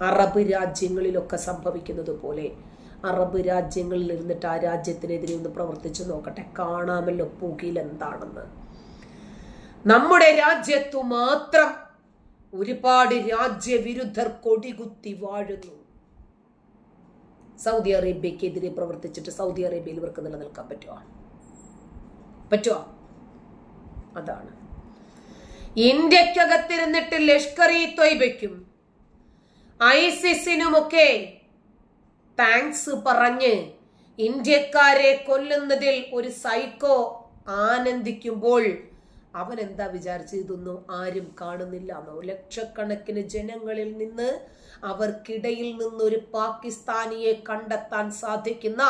Arab രാജ്യങ്ങളിലൊക്കെ സംഭവിക്കുന്നത് പോലെ അറബ് രാജ്യങ്ങളിൽ ഇരുന്നിട്ട് ആ രാജ്യത്തിനെതിരെ ഒന്ന് പ്രവർത്തിച്ചു നോക്കട്ടെ, കാണാമല്ലോ പുകിൽ എന്താണെന്ന്. നമ്മുടെ രാജ്യത്തു മാത്രം ഒരുപാട് രാജ്യവിരുദ്ധർ കൊടികുത്തി വാഴുന്നു. സൗദി അറേബ്യക്കെതിരെ പ്രവർത്തിച്ചിട്ട് സൗദി അറേബ്യയിൽ ഇവർക്ക് നിലനിൽക്കാൻ പറ്റുമോ? അതാണ്. ഇന്ത്യക്കകത്തിരുന്നിട്ട് ലഷ്കർ ഇ ത്വയ്ബയ്ക്കും ഐസിസിനുമൊക്കെ താങ്ക്സ് പറഞ്ഞ് ഇന്ത്യക്കാരെ കൊല്ലുന്നതിൽ ഒരു സൈക്കോ ആനന്ദിക്കുമ്പോൾ അവൻ എന്താ വിചാരിച്ച് ഇതൊന്നും ആരും കാണുന്നില്ല എന്നോ? ലക്ഷക്കണക്കിന് ജനങ്ങളിൽ നിന്ന് അവർക്കിടയിൽ നിന്നൊരു പാകിസ്ഥാനിയെ കണ്ടെത്താൻ സാധിക്കുന്ന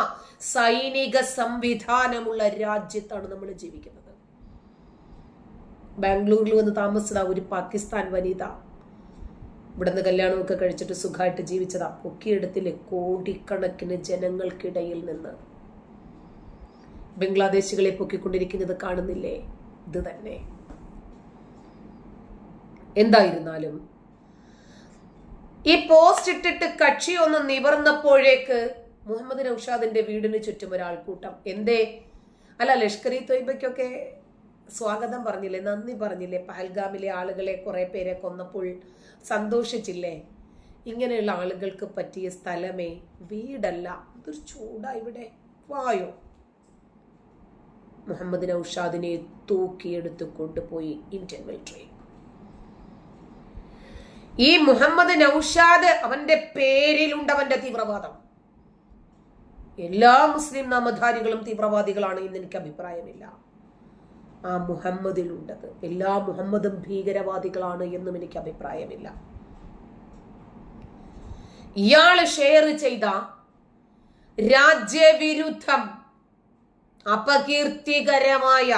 സൈനിക സംവിധാനമുള്ള രാജ്യത്താണ് നമ്മൾ ജീവിക്കുന്നത്. ബാംഗ്ലൂരിൽ വന്ന് താമസിച്ചതാ ഒരു പാകിസ്ഥാൻ വനിത. ഇവിടുന്ന് കല്യാണമൊക്കെ കഴിച്ചിട്ട് സുഖമായിട്ട് ജീവിച്ചതാ. പൊക്കിയെടുത്തില്ലേ കോടിക്കണക്കിന് ജനങ്ങൾക്കിടയിൽ നിന്ന് ബംഗ്ലാദേശികളെ പൊക്കിക്കൊണ്ടിരിക്കുന്നത് കാണുന്നില്ലേ? ഇത് തന്നെ. എന്തായിരുന്നാലും ഈ പോസ്റ്റ് ഇട്ടിട്ട് കക്ഷി ഒന്ന് നിവർന്നപ്പോഴേക്ക് മുഹമ്മദ് നൗഷാദിന്റെ വീടിന് ചുറ്റും ഒരാൾക്കൂട്ടം. എന്തേ? അല്ല, ലഷ്കർ ഇ ത്വയ്ബയ്ക്കൊക്കെ സ്വാഗതം പറഞ്ഞില്ലേ, നന്ദി പറഞ്ഞില്ലേ? പഹൽഗാമിലെ ആളുകളെ കുറെ പേരെ കൊന്നപ്പോൾ സന്തോഷിച്ചില്ലേ? ഇങ്ങനെയുള്ള ആളുകൾക്ക് പറ്റിയ സ്ഥലമേ വീടല്ല. ഇതൊരു ചൂടാ ഇവിടെ. വായോ. മുഹമ്മദ് നൗഷാദിനെ തൂക്കിയെടുത്ത് കൊണ്ടുപോയി ഇന്ത്യൻ മിലിറ്ററി. ഈ മുഹമ്മദ് നൗഷാദ്, അവന്റെ പേരിലുണ്ട് അവന്റെ തീവ്രവാദം. എല്ലാ മുസ്ലിം നാമധാരികളും തീവ്രവാദികളാണ് എന്ന് എനിക്ക് അഭിപ്രായമില്ല. ആ മുഹമ്മദിലുണ്ടത്. എല്ലാ മുഹമ്മദും ഭീകരവാദികളാണ് എന്നും എനിക്ക് അഭിപ്രായമില്ല. ഇയാള് ഷെയർ ചെയ്ത രാജ്യവിരുദ്ധം അപകീർത്തികരമായ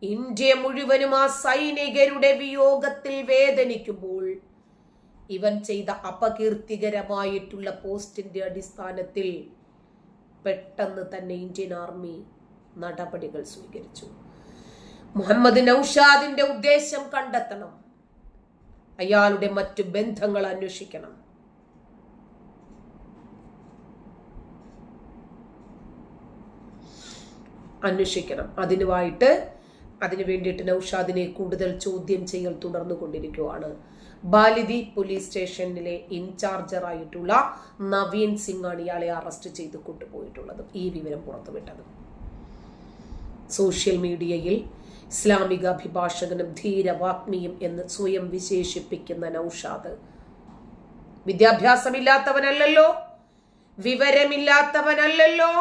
ഇന്ത്യ മുഴുവനും ആ സൈനികരുടെ വിയോഗത്തിൽ വേദനിക്കുമ്പോൾ ഇവൻ ചെയ്ത അപകീർത്തികരമായിട്ടുള്ള പോസ്റ്റിന്റെ അടിസ്ഥാനത്തിൽ പെട്ടെന്ന് തന്നെ ഇന്ത്യൻ ആർമി നടപടികൾ സ്വീകരിച്ചു. മുഹമ്മദ് നൗഷാദിന്റെ ഉദ്ദേശം കണ്ടെത്തണം, അയാളുടെ മറ്റു ബന്ധങ്ങൾ അന്വേഷിക്കണം. അതിനു വേണ്ടിയിട്ട് നൗഷാദിനെ കൂടുതൽ ചോദ്യം ചെയ്യൽ തുടർന്നുകൊണ്ടിരിക്കുകയാണ്. ബാലിദി പോലീസ് സ്റ്റേഷനിലെ ഇൻചാർജറായിട്ടുള്ള നവീൻ സിംഗ് ആണ് ഇയാളെ അറസ്റ്റ് ചെയ്ത് കൊണ്ടുപോയിട്ടുള്ളത്. ഈ വിവരം പുറത്തുവിട്ടത് സോഷ്യൽ മീഡിയയിൽ ഇസ്ലാമിക അഭിഭാഷകനും ധീരവാഗ്മിയും എന്ന് സ്വയം വിശേഷിപ്പിക്കുന്ന നൗഷാദ് വിദ്യാഭ്യാസമില്ലാത്തവനല്ലല്ലോ, വിവരമില്ലാത്തവനല്ലല്ലോ,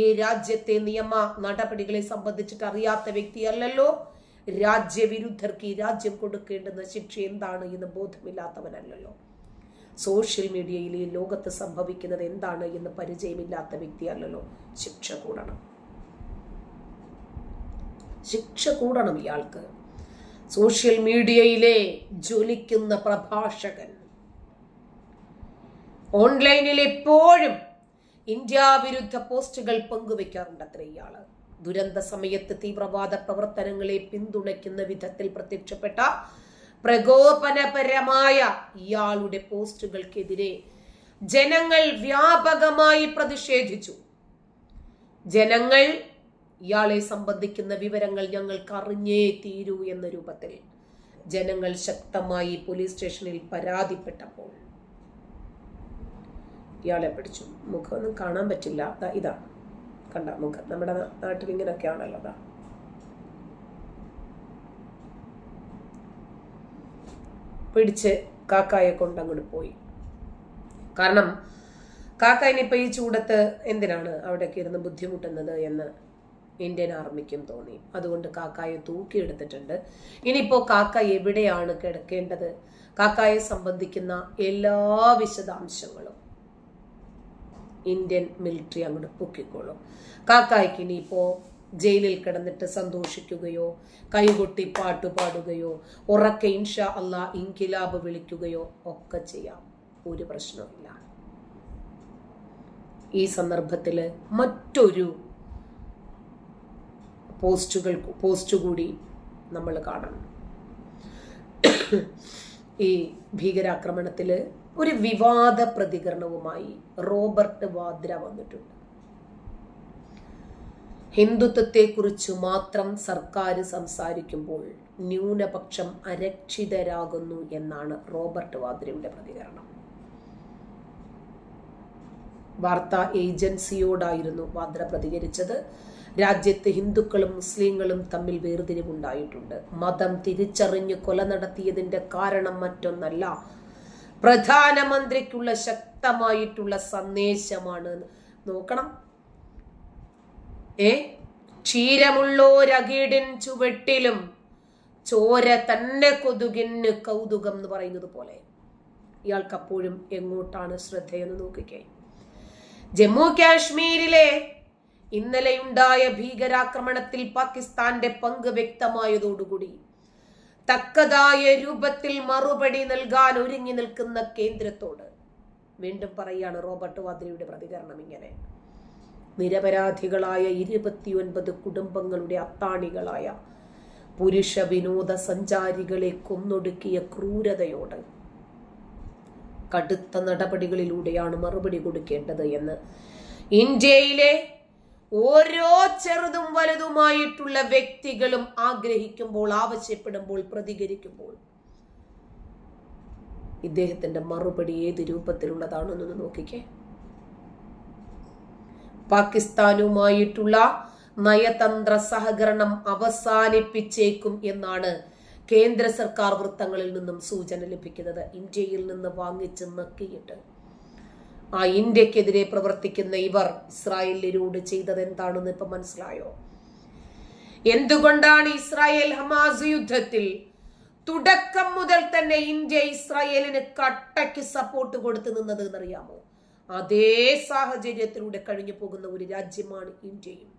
ഈ രാജ്യത്തെ നിയമ നടപടികളെ സംബന്ധിച്ചിട്ട് അറിയാത്ത വ്യക്തിയല്ലല്ലോ, രാജ്യവിരുദ്ധർക്ക് ഈ രാജ്യം കൊടുക്കേണ്ടുന്ന ശിക്ഷ എന്താണ് എന്ന് ബോധമില്ലാത്തവനല്ലല്ലോ, സോഷ്യൽ മീഡിയയിൽ ഈ ലോകത്ത് സംഭവിക്കുന്നത് എന്താണ് എന്ന് പരിചയമില്ലാത്ത വ്യക്തിയല്ലല്ലോ. ശിക്ഷ കൂടണം ഇയാൾക്ക്. സോഷ്യൽ മീഡിയയിലെ ജ്വലിക്കുന്ന പ്രഭാഷകൻ, ഓൺലൈനിൽ എപ്പോഴും ഇന്ത്യ വിരുദ്ധ പോസ്റ്റുകൾ പങ്കുവെക്കാറുണ്ട് അത്രേ ഇയാള്. ദുരന്ത സമയത്ത് തീവ്രവാദ പ്രവർത്തനങ്ങളെ പിന്തുണയ്ക്കുന്ന വിധത്തിൽ പ്രത്യക്ഷപ്പെട്ട പ്രകോപനപരമായ ഇയാളുടെ പോസ്റ്റുകൾക്കെതിരെ ജനങ്ങൾ വ്യാപകമായി പ്രതിഷേധിച്ചു. ജനങ്ങൾ ഇയാളെ സംബന്ധിക്കുന്ന വിവരങ്ങൾ ഞങ്ങൾക്ക് അറിഞ്ഞേ തീരൂ എന്ന രൂപത്തിൽ ജനങ്ങൾ ശക്തമായി പോലീസ് സ്റ്റേഷനിൽ പരാതിപ്പെട്ടപ്പോൾ ഇയാളെ പിടിച്ചു. മുഖമൊന്നും കാണാൻ പറ്റില്ല, ഇതാ കണ്ട മുഖം. നമ്മുടെ നാട്ടിൽ ഇങ്ങനെയൊക്കെയാണല്ലോ. അതാ പിടിച്ച് കാക്കായെ കൊണ്ടങ്ങോട്ട് പോയി. കാരണം കാക്കായിനിപ്പോ ഈ ചൂടത്ത് എന്തിനാണ് അവിടേക്ക് ഇരുന്ന് ബുദ്ധിമുട്ടുന്നത് എന്ന് ഇന്ത്യൻ ആർമിക്കും തോന്നി. അതുകൊണ്ട് കാക്കായെ തൂക്കിയെടുത്തിട്ടുണ്ട്. ഇനിയിപ്പോ കാക്ക എവിടെയാണ് കിടക്കേണ്ടത്, കാക്കായെ സംബന്ധിക്കുന്ന എല്ലാ വിശദാംശങ്ങളും ഇന്ത്യൻ മിലിറ്ററി അങ്ങോട്ട് പൊക്കിക്കോളും. കാക്കായ്ക്ക് ഇനിയിപ്പോ ജയിലിൽ കിടന്നിട്ട് സന്തോഷിക്കുകയോ കൈകൊട്ടി പാട്ടുപാടുകയോ ഉറക്കെ ഇൻഷാ അല്ലാ ഇൻകിലാബ് വിളിക്കുകയോ ഒക്കെ ചെയ്യാം, ഒരു പ്രശ്നവുമില്ല. ഈ സന്ദർഭത്തില് മറ്റൊരു പോസ്റ്റ് കൂടി നമ്മൾ കാണണം. ഈ ഭീകരാക്രമണത്തില് ഒരു വിവാദ പ്രതികരണവുമായി റോബർട്ട് വാദ്ര വന്നിട്ടുണ്ട്. ഹിന്ദുത്വത്തെക്കുറിച്ച് മാത്രം സർക്കാർ സംസാരിക്കുമ്പോൾ ന്യൂനപക്ഷം അരക്ഷിതരാകുന്നു എന്നാണ് റോബർട്ട് വാദ്രയുടെ പ്രതികരണം. വാർത്താ ഏജൻസിയോടായിരുന്നു വാദ്ര പ്രതികരിച്ചത്. രാജ്യത്ത് ഹിന്ദുക്കളും മുസ്ലിങ്ങളും തമ്മിൽ വേർതിരിവുണ്ടായിട്ടുണ്ട്. മതം തിരിച്ചറിഞ്ഞ് കൊല നടത്തിയതിന്റെ കാരണം മറ്റൊന്നല്ല, പ്രധാനമന്ത്രിക്കുള്ള ശക്തമായിട്ടുള്ള സന്ദേശമാണ്. നോക്കണം, ക്ഷീരമുള്ളോരകിടിൻ ചുവട്ടിലും ചോര തന്നെ കൊതുകിന് കൗതുകം എന്ന് പറയുന്നത് പോലെ ഇയാൾക്ക് അപ്പോഴും എങ്ങോട്ടാണ് ശ്രദ്ധയെന്ന് നോക്കിക്കേ. ജമ്മു കാശ്മീരിലെ ഇന്നലെയുണ്ടായ ഭീകരാക്രമണത്തിൽ പാകിസ്ഥാന്റെ പങ്ക് വ്യക്തമായതോടുകൂടി തക്കതായ രൂപത്തിൽ മറുപടി നൽകാൻ ഒരുങ്ങി നിൽക്കുന്ന കേന്ദ്രത്തോട് വീണ്ടും പറയാണ് റോബർട്ട് വാദ്രയുടെ പ്രതികരണം ഇങ്ങനെ: നിരപരാധികളായ 29 കുടുംബങ്ങളുടെ അത്താണികളായ പുരുഷ വിനോദ സഞ്ചാരികളെ കൊന്നൊടുക്കിയ ക്രൂരതയോട് കടുത്ത നടപടികളിലൂടെയാണ് മറുപടി കൊടുക്കേണ്ടത് എന്ന് ഇന്ത്യയിലെ ഓരോ ചെറുതും വലുതുമായിട്ടുള്ള വ്യക്തികളും ആഗ്രഹിക്കുമ്പോൾ, ആവശ്യപ്പെടുമ്പോൾ, പ്രതികരിക്കുമ്പോൾ ഇദ്ദേഹത്തിന്റെ മറുപടി ഏത് രൂപത്തിലുള്ളതാണെന്നൊന്ന് നോക്കിക്കേ. പാകിസ്ഥാനുമായിട്ടുള്ള നയതന്ത്ര സഹകരണം അവസാനിപ്പിച്ചേക്കും എന്നാണ് കേന്ദ്ര സർക്കാർ വൃത്തങ്ങളിൽ നിന്നും സൂചന ലഭിക്കുന്നത്. ഇന്ത്യയിൽ നിന്ന് വാങ്ങിച്ച് നക്കിയിട്ട് ആ ഇന്ത്യക്കെതിരെ പ്രവർത്തിക്കുന്ന ഇവർ ഇസ്രായേലിനോട് ചെയ്തത് എന്താണെന്ന് ഇപ്പൊ മനസ്സിലായോ? എന്തുകൊണ്ടാണ് ഇസ്രായേൽ ഹമാസ് യുദ്ധത്തിൽ തുടക്കം മുതൽ തന്നെ ഇന്ത്യ ഇസ്രായേലിന് കട്ടയ്ക്ക് സപ്പോർട്ട് കൊടുത്തു നിന്നത് എന്നറിയാമോ? അതേ സാഹചര്യത്തിലൂടെ കഴിഞ്ഞു പോകുന്ന ഒരു രാജ്യമാണ് ഇന്ത്യയും.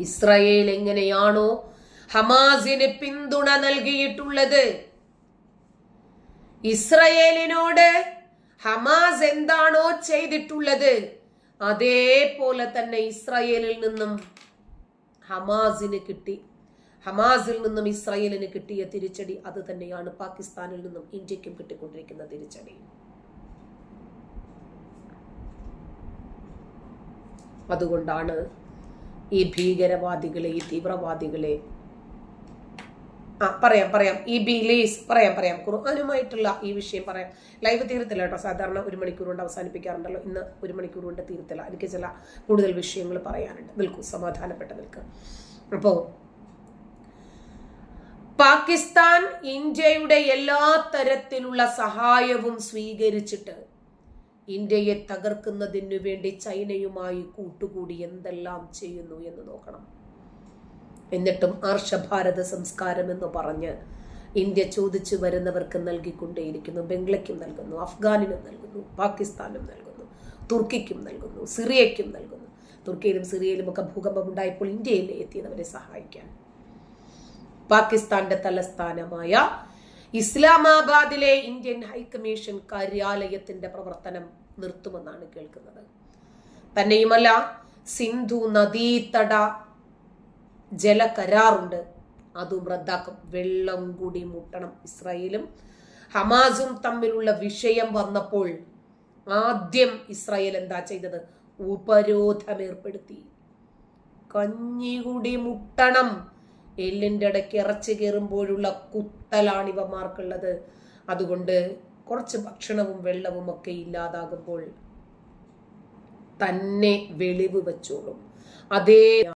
ഇസ്രായേൽ എങ്ങനെയാണോ ഹമാസിന് പിന്തുണ നൽകിയിട്ടുള്ളത്, ഇസ്രായേലിനോട് ഹമാസ് എന്താണോ ചെയ്തിട്ടുള്ളത് അതേപോലെ തന്നെ ഇസ്രായേലിൽ നിന്നും ഹമാസിൽ നിന്നും ഇസ്രായേലിന് കിട്ടിയ തിരിച്ചടി അത് തന്നെയാണ് പാകിസ്ഥാനിൽ നിന്നും ഇന്ത്യക്കും കിട്ടിക്കൊണ്ടിരിക്കുന്ന തിരിച്ചടി. അതുകൊണ്ടാണ് ഈ ഭീകരവാദികളെ, ഈ തീവ്രവാദികളെ പറയാം ഈ ബിലീസ് പറയാം ഖുർആനുമായിട്ടുള്ള ഈ വിഷയം പറയാം. ലൈവ് തീരത്തില്ല കേട്ടോ, സാധാരണ 1 മണിക്കൂർ കൊണ്ട് അവസാനിപ്പിക്കാറുണ്ടല്ലോ. ഇന്ന് 1 മണിക്കൂർ കൊണ്ട് തീരത്തില്ല, എനിക്ക് ചില കൂടുതൽ വിഷയങ്ങൾ പറയാനുണ്ട്. നിൽക്കൂ, സമാധാനപ്പെട്ട നിൽക്കുക. അപ്പോ പാകിസ്ഥാൻ ഇന്ത്യയുടെ എല്ലാ തരത്തിലുള്ള സഹായവും സ്വീകരിച്ചിട്ട് ഇന്ത്യയെ തകർക്കുന്നതിനു വേണ്ടി ചൈനയുമായി കൂട്ടുകൂടി എന്തെല്ലാം ചെയ്യുന്നു എന്ന് നോക്കണം. എന്നിട്ടും ആർഷഭാരത സംസ്കാരം എന്ന് പറഞ്ഞ് ഇന്ത്യ ചോദിച്ചു വരുന്നവർക്ക് നൽകിക്കൊണ്ടേയിരിക്കുന്നു. ബംഗ്ലയ്ക്കും നൽകുന്നു, അഫ്ഗാനിനും നൽകുന്നു, പാകിസ്ഥാനും നൽകുന്നു, തുർക്കിക്കും നൽകുന്നു, സിറിയയ്ക്കും നൽകുന്നു. തുർക്കിയിലും സിറിയയിലും ഒക്കെ ഭൂകമ്പം ഉണ്ടായപ്പോൾ ഇന്ത്യയിലെ എത്തിയവരെ സഹായിക്കാൻ. പാകിസ്ഥാന്റെ തലസ്ഥാനമായ ഇസ്ലാമാബാദിലെ ഇന്ത്യൻ ഹൈക്കമ്മീഷൻ കാര്യാലയത്തിന്റെ പ്രവർത്തനം നിർത്തുമെന്നാണ് കേൾക്കുന്നത്. തന്നെയുമല്ല, സിന്ധു നദീതട ജല കരാറുണ്ട്, അതും റദ്ദാക്കും. വെള്ളം കൂടി മുട്ടണം. ഇസ്രായേലും ഹമാസും തമ്മിലുള്ള വിഷയം വന്നപ്പോൾ ആദ്യം ഇസ്രായേൽ എന്താ ചെയ്തത്? ഉപരോധം ഏർപ്പെടുത്തി. കഞ്ഞി കൂടി മുട്ടണം. എല്ലിൻ്റെ ഇടയ്ക്ക് ഇറച്ചി കയറുമ്പോഴുള്ള കുത്തലാണ് ഇവന്മാർക്കുള്ളത്. അതുകൊണ്ട് കുറച്ച് ഭക്ഷണവും വെള്ളവും ഒക്കെ ഇല്ലാതാകുമ്പോൾ തന്നെ വെളിവ് വെച്ചോളും. അതേ